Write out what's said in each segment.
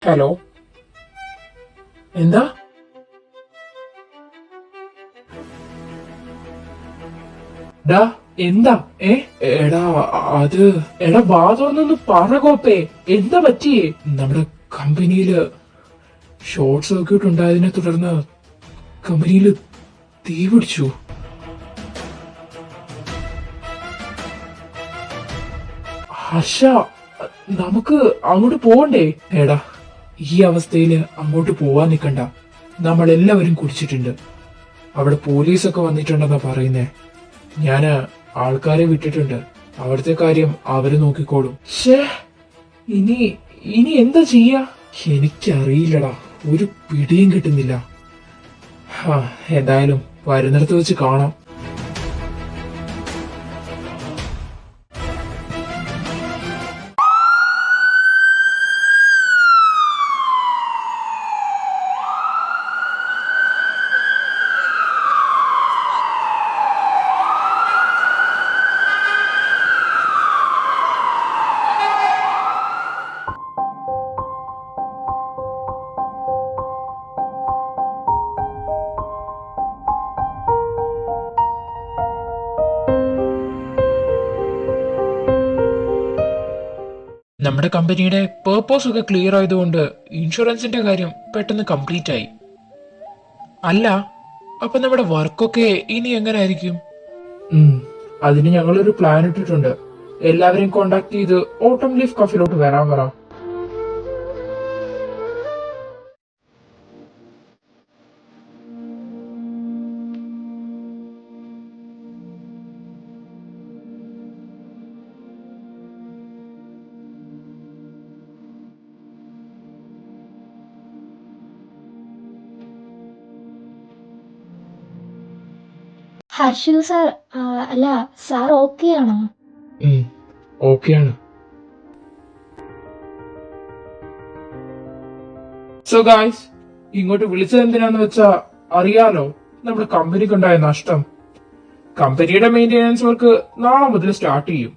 Hello. എന്താ? ഡാ എന്താ? എടാ അത് എടാ വാദമൊന്നൊന്ന് പറ കോപ്പേ. എന്താ പറ്റിയേ? നമ്മുടെ കമ്പനിയില് ഷോർട്ട് സർക്യൂട്ട് ഉണ്ടായതിനെ തുടർന്ന് കമ്പനിയില് തീ പിടിച്ചു. ഹർഷ, നമുക്ക് അങ്ങോട്ട് പോവണ്ടേ? എടാ ഈ അവസ്ഥയില് അങ്ങോട്ട് പോവാൻ നിക്കണ്ട. നമ്മൾ എല്ലാവരും കുടിച്ചിട്ടുണ്ട്. അവിടെ പോലീസൊക്കെ വന്നിട്ടുണ്ടെന്നാ പറയുന്നേ. ഞാന് ആൾക്കാരെ വിട്ടിട്ടുണ്ട്. അവിടുത്തെ കാര്യം അവര് നോക്കിക്കോളും. ഇനി ഇനി എന്താ ചെയ്യാ? എനിക്കറിയില്ലടാ, ഒരു പിടിയും കിട്ടുന്നില്ല. എന്തായാലും വരുന്നിടത്ത് വെച്ച് കാണാം. നമ്മുടെ കമ്പനിയുടെ പേർപ്പസ് ഒക്കെ ക്ലിയർ ആയതുകൊണ്ട് ഇൻഷുറൻസിന്റെ കാര്യം പെട്ടെന്ന് കംപ്ലീറ്റ് ആയി. അല്ല, അപ്പൊ നമ്മുടെ വർക്കൊക്കെ ഇനി എങ്ങനെ ആയിരിക്കും? അതിന് ഞങ്ങളൊരു പ്ലാൻ ഇട്ടിട്ടുണ്ട്. എല്ലാവരെയും കോണ്ടാക്ട് ചെയ്ത് ഓട്ടം ലീഫ് കഫിലോട്ട് വരാൻ പറ. ഹർഷു സാർ, അല്ല സാർ ഓക്കെ ആണോ? ഓക്കെയാണ്. സോ ഗായ്സ്, ഇങ്ങോട്ട് വിളിച്ചത് എന്തിനാന്ന് വെച്ചാ അറിയാലോ, നമ്മുടെ കമ്പനിക്കുണ്ടായ നഷ്ടം. കമ്പനിയുടെ മെയിന്റനൻസ് വർക്ക് നാളെ മുതൽ സ്റ്റാർട്ട് ചെയ്യും.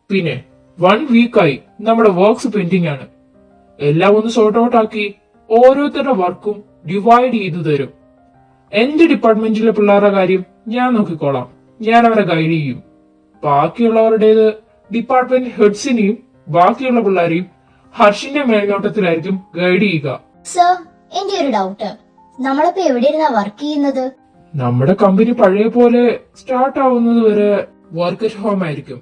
പിന്നെ 1 വീക്കായി നമ്മുടെ വർക്ക്സ് പെൻഡിങ് ആണ്. എല്ലാം ഒന്ന് സോർട്ട് ഔട്ട് ആക്കി ഓരോരുത്തരുടെ വർക്കും ഡിവൈഡ് ചെയ്തു തരും. എന്റെ ഡിപ്പാർട്ട്മെന്റിലെ പിള്ളേരുടെ കാര്യം ഞാൻ നോക്കിക്കോളാം. ഞാൻ അവരെ ഗൈഡ് ചെയ്യും. ബാക്കിയുള്ളവരുടേത് ഡിപ്പാർട്ട്മെന്റ് ഹെഡ്സിനെയും ബാക്കിയുള്ള പിള്ളേരെയും ഹർഷിന്റെ മേൽനോട്ടത്തിലായിരിക്കും ഗൈഡ് ചെയ്യുക. സർ, എന്റെ ഒരു ഡൗട്ട്, നമ്മളിപ്പോ എവിടെയിരുന്നാ വർക്ക് ചെയ്യുന്നത്? നമ്മുടെ കമ്പനി പഴയ പോലെ സ്റ്റാർട്ട് ആവുന്നത് വരെ വർക്ക് അറ്റ് ഹോം ആയിരിക്കും.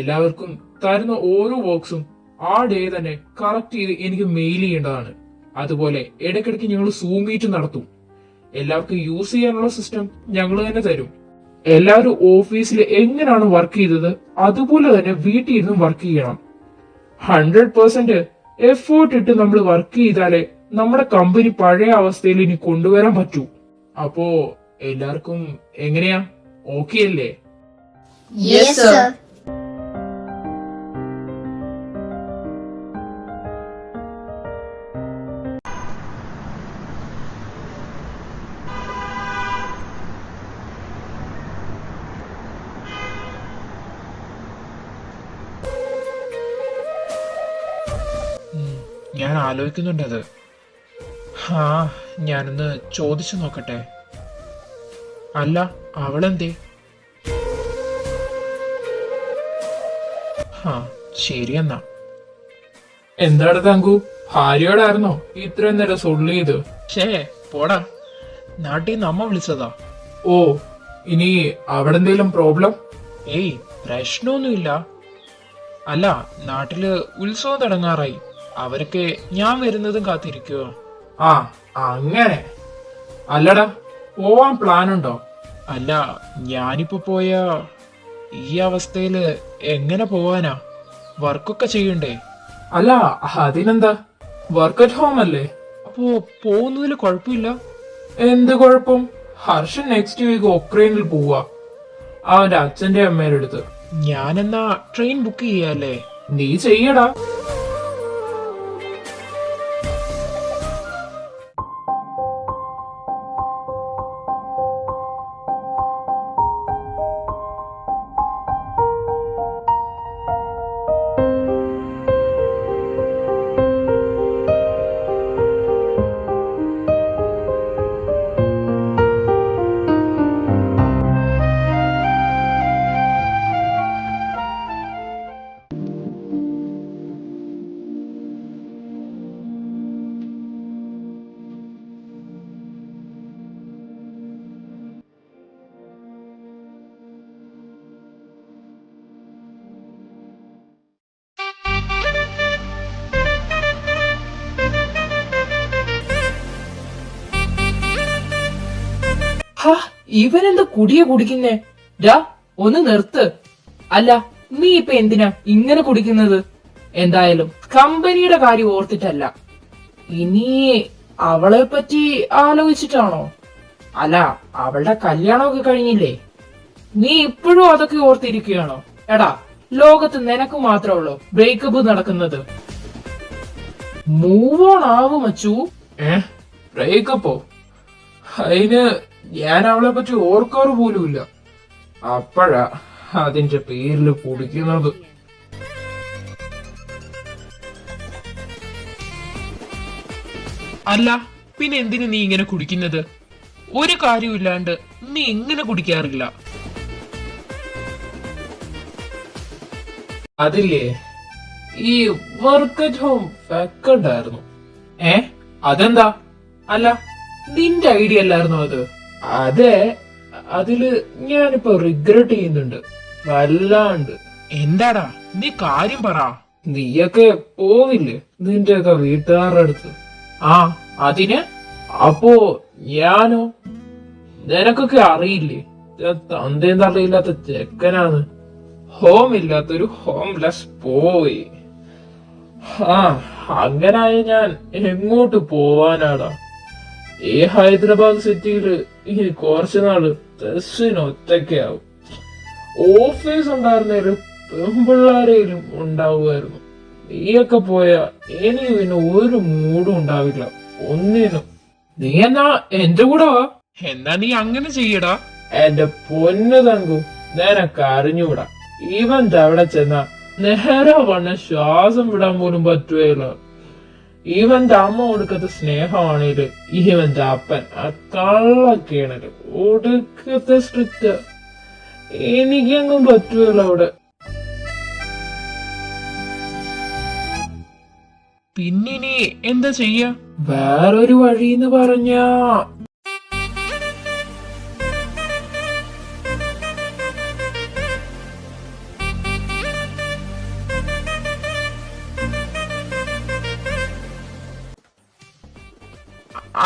എല്ലാവർക്കും തരുന്ന ഓരോ വർക്ക്സും ആ ഡേ തന്നെ കറക്റ്റ് ചെയ്ത് എനിക്ക് മെയിൽ ചെയ്യേണ്ടതാണ്. അതുപോലെ ഇടയ്ക്കിടയ്ക്ക് ഞങ്ങൾ സൂം മീറ്റ് നടത്തും. എല്ലാവർക്കും യൂസ് ചെയ്യാനുള്ള സിസ്റ്റം ഞങ്ങൾ തന്നെ തരും. എല്ലാവരും ഓഫീസിൽ എങ്ങനെയാണ് വർക്ക് ചെയ്തത് അതുപോലെ തന്നെ വീട്ടിൽ ഇരുന്നും വർക്ക് ചെയ്യണം. 100% എഫേർട്ട് ഇട്ട് നമ്മൾ വർക്ക് ചെയ്താലേ നമ്മുടെ കമ്പനി പഴയ അവസ്ഥയിൽ ഇനി കൊണ്ടുവരാൻ പറ്റൂ. അപ്പോ എല്ലാവർക്കും എങ്ങനെയാ, ഓക്കെ അല്ലേ? Yes sir. ഞാൻ ആലോചിക്കുന്നുണ്ടത്. ഞാനൊന്ന് ചോദിച്ചു നോക്കട്ടെ. അല്ല, അവളെന്തേ? ശരിയെന്നാ. എന്താണ് തങ്കു, ഭാര്യയോടായിരുന്നോ ഇത്രയും നേരം സൊള്ളി ചെയ്ത്? പോടാ, നാട്ടിൽ നിന്ന് അമ്മ വിളിച്ചതാ. ഓ, ഇനി അവിടെ എന്തെങ്കിലും പ്രോബ്ലം? ഏയ്, പ്രശ്നമൊന്നുമില്ല. അല്ല, നാട്ടില് ഉത്സവം തുടങ്ങാറായി. അവരൊക്കെ ഞാൻ വരുന്നതും കാത്തിരിക്കുവോ? അങ്ങനെ. അല്ലടാ, പോവാൻ പ്ലാൻ ഉണ്ടോ? അല്ല, ഞാനിപ്പോ പോയ ഈ അവസ്ഥയില് എങ്ങനെ പോവാനാ? വർക്കൊക്കെ ചെയ്യണ്ടേ? അല്ല, അതിനെന്താ, വർക്ക് അറ്റ് ഹോം അല്ലേ. അപ്പോ പോകുന്നതിൽ കുഴപ്പമില്ല. എന്ത് കുഴപ്പം? ഹർഷൻ നെക്സ്റ്റ് വീക്ക് ഒക്രൈനിൽ പോവാ, അവന്റെ അച്ഛന്റെ അമ്മയുടെ അടുത്ത്. ഞാനെന്നാ ട്രെയിൻ ബുക്ക് ചെയ്യാല്ലേ? നീ ചെയ്യടാ. ഹാ, ഇവനെന്താ കുടിയ കുടിക്കുന്നേ? ഡാ, ഒന്ന് നിർത്ത്. അല്ല, നീ ഇപ്പൊ എന്തിനാ ഇങ്ങനെ കുടിക്കുന്നത്? എന്തായാലും കമ്പനിയുടെ കാര്യം ഓർത്തിട്ടല്ല. ഇനി അവളെ പറ്റി ആലോചിച്ചിട്ടാണോ? അല്ല, അവളുടെ കല്യാണമൊക്കെ കഴിഞ്ഞില്ലേ? നീ ഇപ്പോഴും അതൊക്കെ ഓർത്തിരിക്കുകയാണോ? എടാ, ലോകത്ത് നിനക്ക് മാത്രമേ ഉള്ളൂ ബ്രേക്കപ്പ് നടക്കുന്നത്. മൂവ് ഓൺ ആവും അച്ചു. ബ്രേക്കപ്പോ? അതിന് ഞാൻ അവളെ പറ്റി ഓർക്കാറ് പോലുമില്ല. അപ്പോഴാ അതിന്റെ പേരില് കുടിക്കുന്നത്. അല്ല, പിന്നെ എന്തിനു നീ ഇങ്ങനെ കുടിക്കുന്നത്? ഒരു കാര്യമില്ലാണ്ട് നീ ഇങ്ങനെ കുടിക്കാറില്ല. അതില്ലേ, ഈ വർക്ക് അറ്റ് ഹോം വെക്കണ്ടായിരുന്നു. അതെന്താ? അല്ല, നിന്റെ ഐഡിയ അല്ലായിരുന്നു അത്? അതെ, അതില് ഞാനിപ്പോ റിഗ്രറ്റ് ചെയ്യുന്നുണ്ട് വല്ലാണ്ട്. എന്താടാ, നീ കാര്യം പറ. നീയൊക്കെ പോവില്ലേ നിന്റെയൊക്കെ വീട്ടുകാരുടെ അടുത്ത്? ആ, അതിന്? അപ്പോ ഞാനോ? നിനക്കൊക്കെ അറിയില്ലേ, തന്തേന്ന് അറിയില്ലാത്ത ചെക്കനാണ്. ഹോം ഇല്ലാത്തൊരു ഹോംലെസ് പോയി. അങ്ങനായ ഞാൻ എങ്ങോട്ട് പോവാനാടാ? ഈ ഹൈദരാബാദ് സിറ്റിയില് ഇനി കുറച്ചു നാള് ഒറ്റയ്ക്കാവും. ഓഫീസ് ഉണ്ടായിരുന്നേലും പെമ്പിള്ളാരേലും ഉണ്ടാവുമായിരുന്നു. നീയൊക്കെ പോയാ എനിക്ക് പിന്നെ ഒരു മൂടും ഉണ്ടാവില്ല ഒന്നിനും. നീ എന്നാ എന്റെ കൂടെ വാ. എന്നാ നീ അങ്ങനെ ചെയ്യടാ. എന്റെ പൊന്നു തങ്കു, നിനക്ക് അറിഞ്ഞൂടാ. ഇവന്റെ അവിടെ ചെന്ന നേരെ വണ്ണ ശ്വാസം വിടാൻ പോലും പറ്റുകയില്ല. ഇവന്റെ അമ്മ കൊടുക്കത്തെ സ്നേഹമാണേല് ഇവന്റെ അപ്പൻ ആ കള്ളക്കേണല് ഒടുക്കത്തെ സ്ട്രിക്റ്റ്. എനിക്കെങ്ങും പറ്റുകയില്ല അവിടെ. പിന്നിനി എന്താ ചെയ്യാ? വേറൊരു വഴിന്ന് പറഞ്ഞാ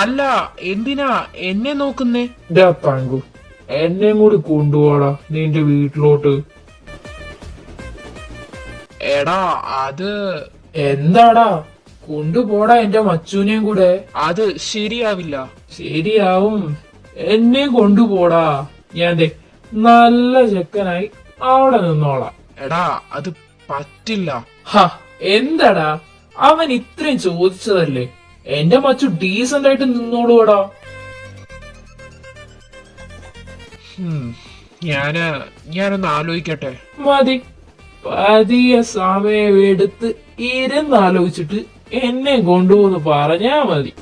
അല്ല, എന്തിനാ എന്നെ നോക്കുന്നേ? തങ്കു, എന്നെയും കൂടി കൊണ്ടുപോടാ നിന്റെ വീട്ടിലോട്ട്. എടാ, അത് എന്താടാ? കൊണ്ടുപോടാ എന്റെ മച്ചൂനെയും കൂടെ. അത് ശരിയാവില്ല. ശരിയാവും, എന്നെ കൊണ്ടുപോടാ. ഞാൻ ദേ നല്ല ചെക്കനായി അവിടെ നിന്നോളാം. എടാ, അത് പറ്റില്ല. എന്താടാ, അവൻ ഇത്രയും ചോദിച്ചതല്ലേ? എന്റെ മച്ചു ഡീസന്റ് ആയിട്ട് നിന്നോളൂടാ. ഞാനൊന്ന് ആലോചിക്കട്ടെ. മതി, പതിയെ സമയം എടുത്ത് ഇരുന്നാലോചിച്ചിട്ട് എന്നെ കൊണ്ടുപോന്ന് പറഞ്ഞാ മതി.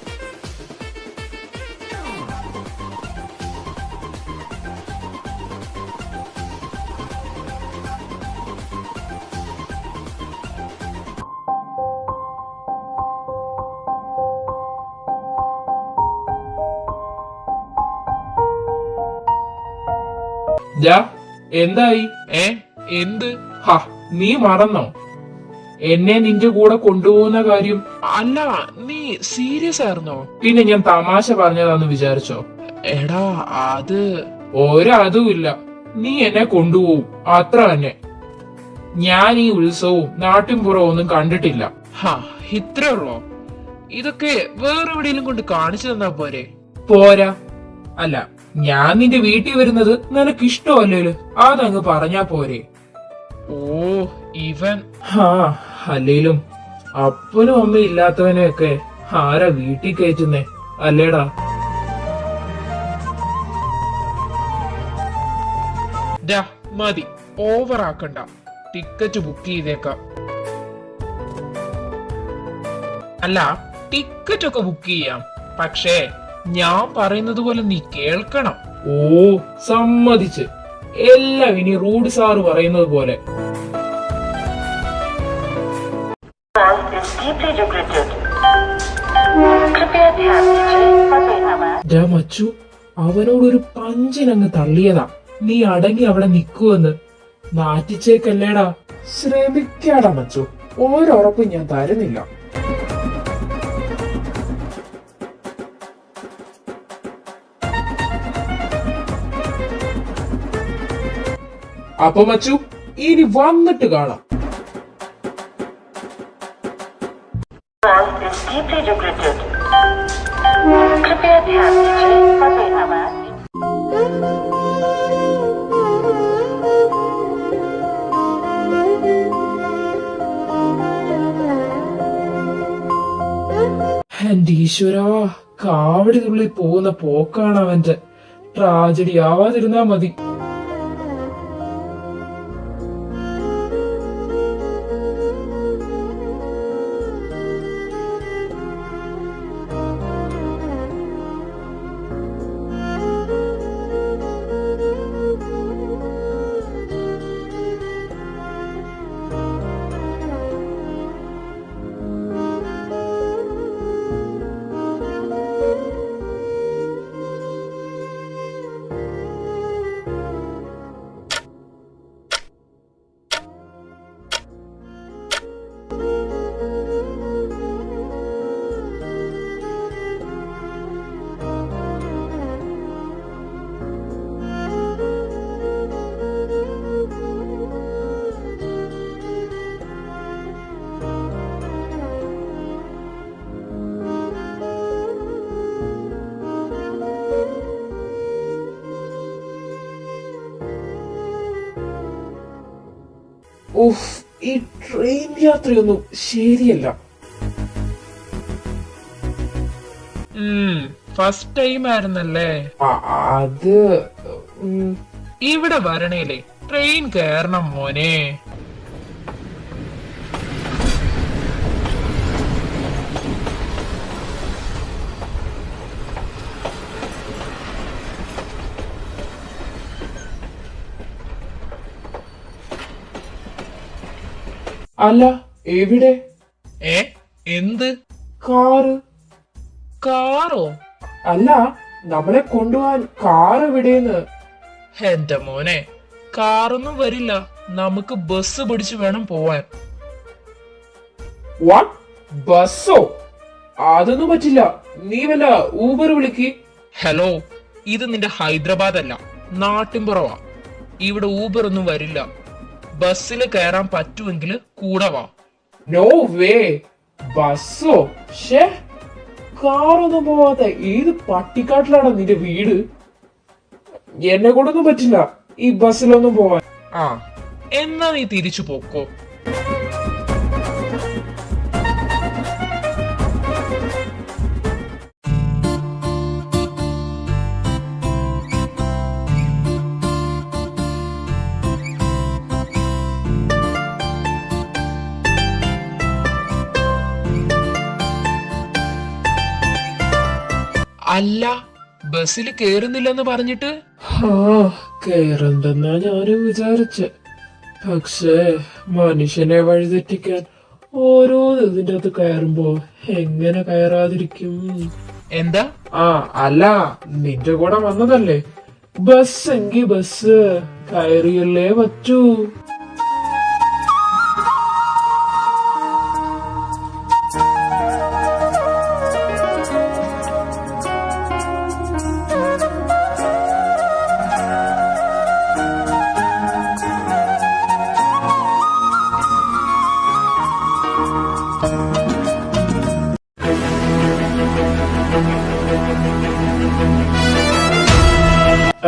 എന്തായി? എന്ത്? നീ മറന്നോ എന്നെ നിന്റെ കൂടെ കൊണ്ടുപോകുന്ന കാര്യം? അല്ല, നീ സീരിയസ് ആയിരുന്നോ? പിന്നെ ഞാൻ തമാശ പറഞ്ഞതാന്ന് വിചാരിച്ചോ? എടാ, അത് ഒരതുമില്ല. നീ എന്നെ കൊണ്ടുപോകും, അത്ര തന്നെ. ഞാൻ ഈ ഉത്സവവും നാട്ടിൻപുറവും ഒന്നും കണ്ടിട്ടില്ല. ഇത്രേ ഉള്ളോ? ഇതൊക്കെ വേറെ എവിടെയെങ്കിലും കൊണ്ട് കാണിച്ചു തന്നാ പോരെ? പോരാ. അല്ല, ഞാൻ നിന്റെ വീട്ടിൽ വരുന്നത് നിനക്ക് ഇഷ്ടമല്ലോ, അതങ്ങ് പറഞ്ഞാ പോരെ? ഓ, ഇവൻ. അല്ലേലും അപ്പനും അമ്മയും ഇല്ലാത്തവനെയൊക്കെ ആരാ വീട്ടിൽ കയറ്റുന്നേ, അല്ലേടാ? മതി, ഓവർ ആക്കണ്ട. ടിക്കറ്റ് ബുക്ക് ചെയ്തേക്കാം. അല്ല, ടിക്കറ്റ് ഒക്കെ ബുക്ക് ചെയ്യാം, പക്ഷേ ഞാൻ പറയുന്നത് പോലെ നീ കേൾക്കണം. ഓ, സമ്മതിച്ച്. എല്ലാം ഇനി റൂഡ് സാറ് പറയുന്നത് പോലെ. മച്ചു, അവനോടൊരു പഞ്ചിനങ്ങ് തള്ളിയതാ. നീ അടങ്ങി അവിടെ നിക്കുവെന്ന്. നാറ്റിച്ചേക്കല്ലേടാ. ശ്രമിക്കാടാ മച്ചു, ഓരോറപ്പും ഞാൻ തരുന്നില്ല. അപ്പൊ മച്ചു ഇനി വന്നിട്ട് കാണാം. Call is deeply regretted. कृपया ध्यान दीजिए पते आवाज എന്റെ ഈശ്വരാ, കാവടി തുള്ളി പോകുന്ന പോക്കാണ് അവന്റെ. ട്രാജഡി ആവാതിരുന്നാ മതി. ഉഫ്, ഈ ട്രെയിൻ യാത്രയൊന്നും ശരിയല്ല. ഫസ്റ്റ് ടൈം ആയിരുന്നല്ലേ? അത് ഇവിടെ വരണേലേ ട്രെയിൻ കയറണം മോനെ. അല്ല, എവിടെ? എന്ത് കാറ്? കാറോ? അല്ല, നമ്മളെ കൊണ്ടുപോവാൻ കാർ എവിടെയെന്ന്. എന്റെ മോനെ, കാറൊന്നും വരില്ല, നമുക്ക് ബസ് പിടിച്ചു വേണം പോവാൻ. വാട്ട്? ബസ്സോ? അതൊന്നും പറ്റില്ല, നീ വല്ല ഊബർ വിളിക്ക്. ഹലോ, ഇത് നിന്റെ ഹൈദരാബാദ് അല്ല, നാട്ടിൻപുറവാ. ഇവിടെ ഊബർ ഒന്നും വരില്ല. ബസ്സിൽ കയറാൻ പറ്റുമെങ്കിൽ കൂടെ വാ. No way. ബസ്സോ? ഷേ, കാറൊന്നും പോവാത്ത ഏത് പട്ടിക്കാട്ടിലാണ് നിന്റെ വീട്? എന്നെ കൊണ്ടൊന്നും പറ്റില്ല ഈ ബസ്സിലൊന്നും പോവാൻ. ആ, എന്നാ നീ തിരിച്ചു പോക്കോ. അല്ല, ബസ്സിൽ കേറുന്നില്ലെന്ന് പറഞ്ഞിട്ട്? കേറണ്ടെന്നാ ഞാനും വിചാരിച്ച്. പക്ഷേ മനുഷ്യനെ വഴിതെറ്റിക്കാൻ ഓരോ ഇതിന്റെ അകത്ത് കയറുമ്പോ എങ്ങനെ കയറാതിരിക്കും? എന്താ? അല്ല, നിന്റെ കൂടെ വന്നതല്ലേ. ബസ് എങ്കി ബസ് കയറിയല്ലേ പറ്റൂ.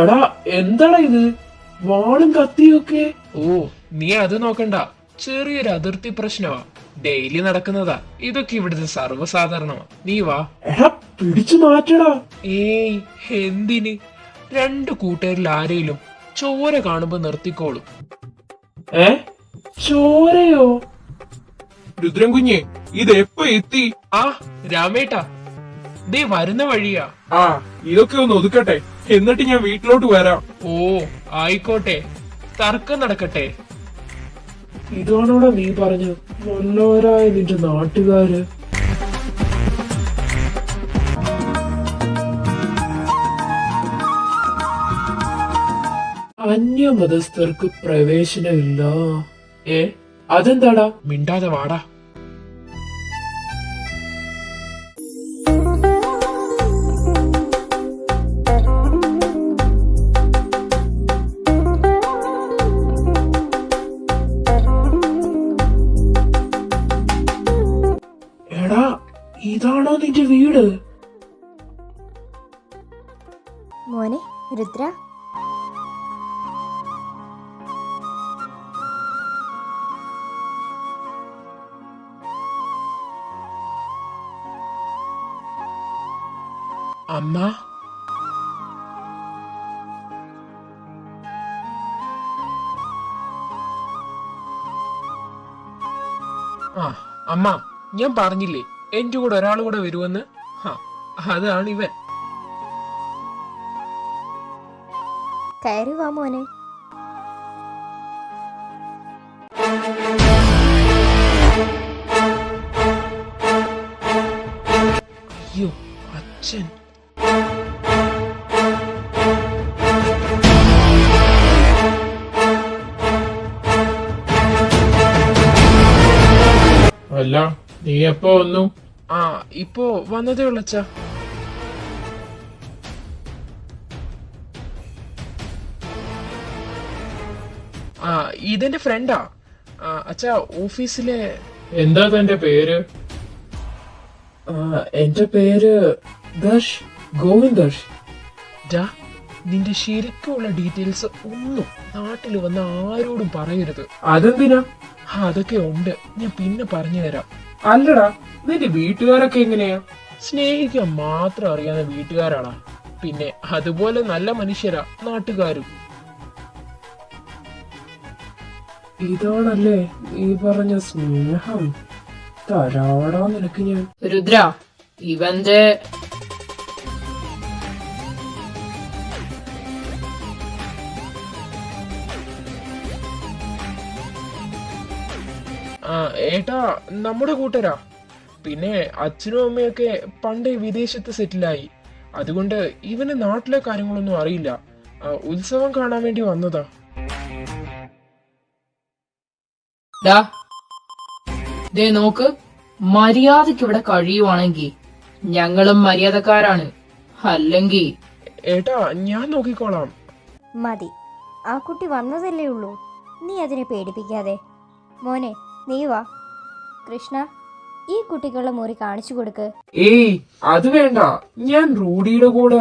എടാ, എന്താടാ ഇത്? വാളും കത്തിയൊക്കെ. ഓ, നീ അത് നോക്കണ്ട, ചെറിയൊരു അതിർത്തി പ്രശ്നമാ. ഡെയിലി നടക്കുന്നതാ ഇതൊക്കെ, ഇവിടുത്തെ സർവ്വസാധാരണമാ. നീ വാ. എടാ, പിടിച്ചു മാറ്റടാ. ഏയ്, എന്തിന്? രണ്ടു കൂട്ടുകാരിൽ ആരെയും ചോര കാണുമ്പോ നിർത്തിക്കോളും. ചോരയോ? രുദ്രൻ കുഞ്ഞെ, ഇത് എപ്പോ എത്തി? ആ, രാമേട്ടാ, ദേ വരുന്ന വഴിയാ. ഇതൊക്കെ ഒന്ന് ഒതുക്കട്ടെ, എന്നിട്ട് ഞാൻ വീട്ടിലോട്ട് വരാം. ഓ, ആയിക്കോട്ടെ, തർക്കം നടക്കട്ടെ. ഇതാണോടാ നീ പറഞ്ഞു നല്ലവരായ നിന്റെ നാട്ടുകാര്? അന്യമതസ്ഥർക്ക് പ്രവേശനമില്ല. അതെന്താടാ? മിണ്ടാതെ വാടാ. ഇതാണോ നിന്റെ വീട്? മോനെ രുദ്ര, അമ്മ, ആ അമ്മ, ഞാൻ പറഞ്ഞില്ലേ എന്റെ കൂടെ ഒരാൾ കൂടെ വരുമെന്ന്. അതാണ് ഇവൻ. കയറി വാ മോനെ. അയ്യോ, അച്ഛൻ. അല്ല, നീ എപ്പോ വന്നു? ഇപ്പോ വന്നതേ ഉള്ളച്ചാ. ഇതെന്റെ ഫ്രണ്ടാ. അച്ഛാ, ഓഫീസിലെ. എന്താ തന്റെ പേര്? എന്റെ പേര് ദർശ്, ഗോവിന്ദ് ദർശ്. നിന്റെ ശരിക്കുള്ള ഡീറ്റെയിൽസ് ഒന്നും നാട്ടിൽ വന്ന ആരോടും പറയരുത്. അതെന്തിനാ? അതൊക്കെ ഉണ്ട്, ഞാൻ പിന്നെ പറഞ്ഞു തരാം. അല്ലടാ, നിന്റെ വീട്ടുകാരൊക്കെ എങ്ങനെയാ? സ്നേഹിക്കാൻ മാത്രം അറിയാവുന്ന വീട്ടുകാരാണ്. പിന്നെ അതുപോലെ നല്ല മനുഷ്യരാ നാട്ടുകാരും. ഇതാണല്ലേ ഈ പറഞ്ഞ സ്നേഹം? തരാടാ നിനക്ക് ഞാൻ. രുദ്ര, ഇവന്റെ ഏട്ടാ നമ്മുടെ കൂട്ടരാ. പിന്നെ അച്ഛനും അമ്മയൊക്കെ പണ്ടേ വിദേശത്ത് സെറ്റിലായി. അതുകൊണ്ട് ഇവന് നാട്ടിലെ കാര്യങ്ങളൊന്നും അറിയില്ല. ഉത്സവം കാണാൻ വേണ്ടി വന്നതാ. ദേ നോക്ക്, മര്യാദക്ക് ഇവിടെ കഴിയുവാണെങ്കിൽ ഞങ്ങളും മര്യാദക്കാരാണ്. അല്ലെങ്കിൽ ഏട്ടാ ഞാൻ നോക്കിക്കോളാം. മതി, ആ കുട്ടി വന്നതല്ലേ ഉള്ളൂ, നീ അതിനെ പേടിപ്പിക്കാതെ. മോനെ നീ വാ. കൃഷ്ണ, ഈ കുട്ടിക്കുള്ള മുറി കാണിച്ചു കൊടുക്ക്. ഏയ് അത് വേണ്ട, ഞാൻ റൂഡിയുടെ കൂടെ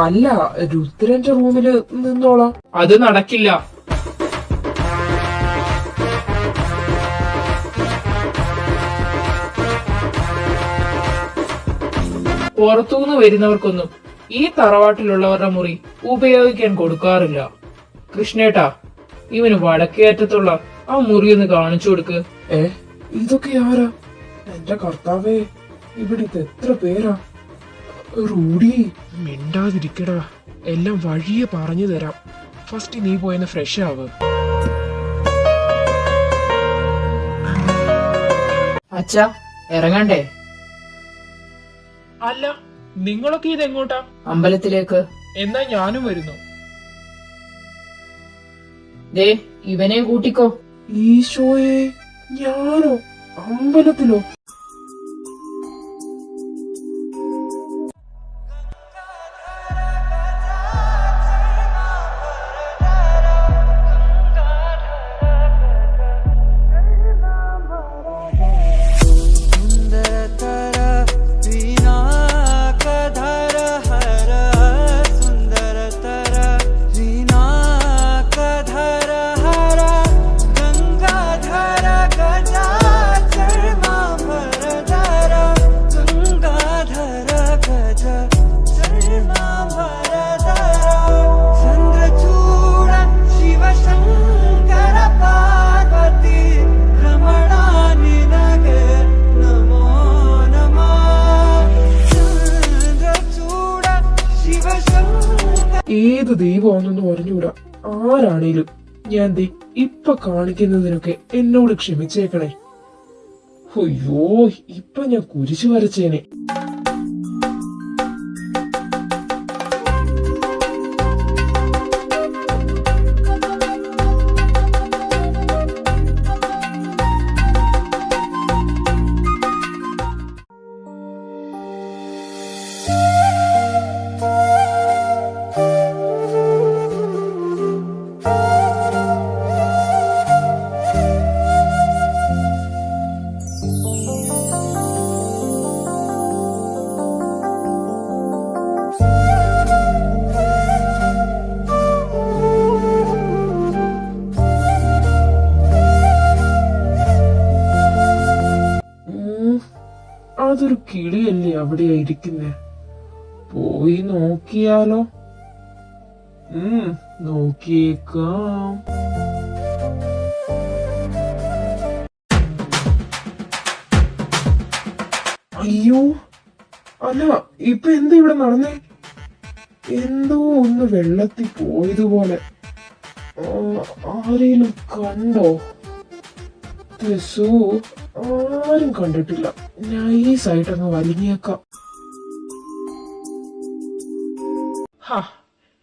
അല്ല, രുദ്രന്റെ റൂമില് നിന്നോളാം. അത് നടക്കില്ല. പുറത്തുനിന്ന് വരുന്നവർക്കൊന്നും ഈ തറവാട്ടിലുള്ളവരുടെ മുറി ഉപയോഗിക്കാൻ കൊടുക്കാറില്ല. കൃഷ്ണേട്ടാ, ഇവന് വടക്കേറ്റത്തുള്ള ആ മുറി ഒന്ന് കാണിച്ചു കൊടുക്ക്. ഇതൊക്കെ ആരാ? എന്റെ കർത്താവേ, ഇവിടുത്തെ എത്ര പേരാ? റൂഡി, മിണ്ടാതിരിക്കടാ, എല്ലാം വഴിയെ പറഞ്ഞു തരാം. ഫസ്റ്റ് നീ പോയെന്ന് ഫ്രഷ് ആവ്. അച്ഛാ, ഇറങ്ങണ്ടേ? അല്ല, നിങ്ങളൊക്കെ ഇതെങ്ങോട്ടാ? അമ്പലത്തിലേക്ക്. എന്നാ ഞാനും വരുന്നു. ദേ, ഇവനെ കൂട്ടിക്കോ. ഈശോയെ, ഞാനോ? അമ്പലത്തിലോ? ഏത് ദൈവമാണെന്ന് പറഞ്ഞുകൂടാ. ആരാണേലും ഞാൻ ഇപ്പൊ കാണിക്കുന്നതിനൊക്കെ എന്നോട് ക്ഷമിച്ചേക്കണേ. അയ്യോ, ഇപ്പൊ ഞാൻ കുരിശു വരച്ചേനെ. ഏതൊരു കിളിയല്ലേ അവിടെ ഇരിക്കുന്നേ? പോയി നോക്കിയാലോ? നോക്കിയേക്കാം. അയ്യോ, അല്ല, ഇപ്പൊ എന്താ ഇവിടെ നടന്നേ? എന്തോ ഒന്ന് വെള്ളത്തിൽ പോയതുപോലെ. ആരെയും കണ്ടോ? തെസു, ആരും കണ്ടിട്ടില്ല. നൈസായിട്ട് അങ്ങ് വലിഞ്ഞേക്കാം.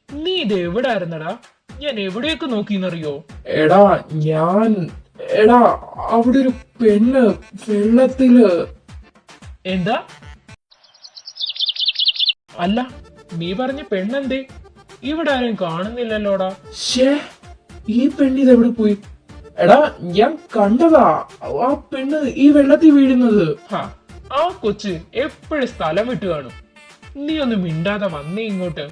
നീ ഇത് എവിടെ ആയിരുന്നടാ? ഞാൻ എവിടെയൊക്കെ നോക്കിന്നറിയോ? എടാ അവിടെ ഒരു പെണ്ണ് വെള്ളത്തില്. എന്താ? അല്ല, നീ പറഞ്ഞ പെണ്ണെന്തേ? ഇവിടെ ആരും കാണുന്നില്ലല്ലോടാ. ഷേ, ഈ പെണ്ണിത് എവിടെ പോയി? എടാ, ഞാൻ കണ്ടതാ ആ പെണ്ണ് ഈ വെള്ളത്തിൽ വീഴുന്നത്. ആ കൊച്ച് എപ്പോഴും സ്ഥലം വിട്ടു കാണും. നീ ഒന്ന് മിണ്ടാതെ വന്നേ ഇങ്ങോട്ട്.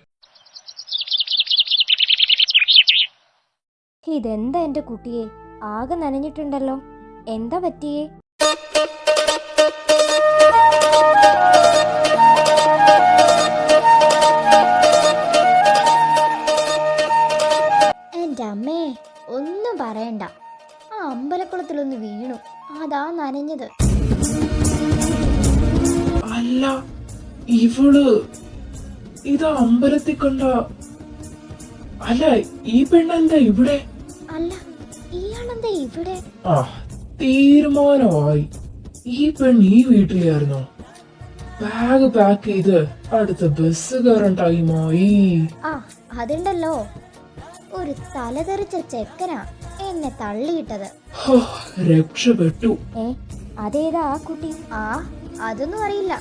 ഇതെന്താ എന്റെ കുട്ടിയെ ആകെ നനഞ്ഞിട്ടുണ്ടല്ലോ, എന്താ പറ്റിയേ? എന്റെ അമ്മേ, ഒന്നും പറയണ്ട, ആ അമ്പലക്കുളത്തിലൊന്ന് വീണു, അതാ നനഞ്ഞത്. അല്ല, ഇവള് ഇത് അമ്പലത്തിൽ കണ്ട. അല്ല, ഈ പെണ്ണെന്താ ഇവിടെ? അല്ല, ഇയാളെന്താ ഇവിടെ? തീരുമാനമായി. ഈ പെണ്ണ് ഈ വീട്ടിലായിരുന്നോ? ബാഗ് പാക്ക് ചെയ്ത് അടുത്ത ബസ് കയറാൻ ടൈമായി. അതുണ്ടല്ലോ, ഒരു തലതെറിച്ച ചെക്കനാ എന്നെ തള്ളിയിട്ടത്. രക്ഷപ്പെട്ടു. അതേതാ ആ കുട്ടി? അതൊന്നും അറിയില്ല,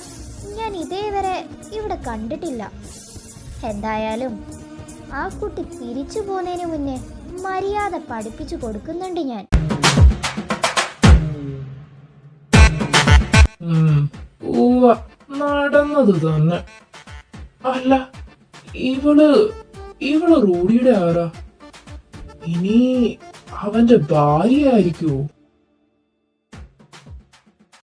ഞാൻ ഇതേവരെ ഇവിടെ കണ്ടിട്ടില്ല. എന്തായാലും ആ കുട്ടി തിരിച്ചു പോന്നതിന് മുന്നേ മര്യാദ പഠിപ്പിച്ചു കൊടുക്കുന്നുണ്ട് ഞാൻ. നടന്നത് തന്നെ. അല്ല, ഇവള് റൂഡിയുടെ ആരാ? ഇനി അവന്റെ ഭാര്യ ആയിരിക്കുവോ?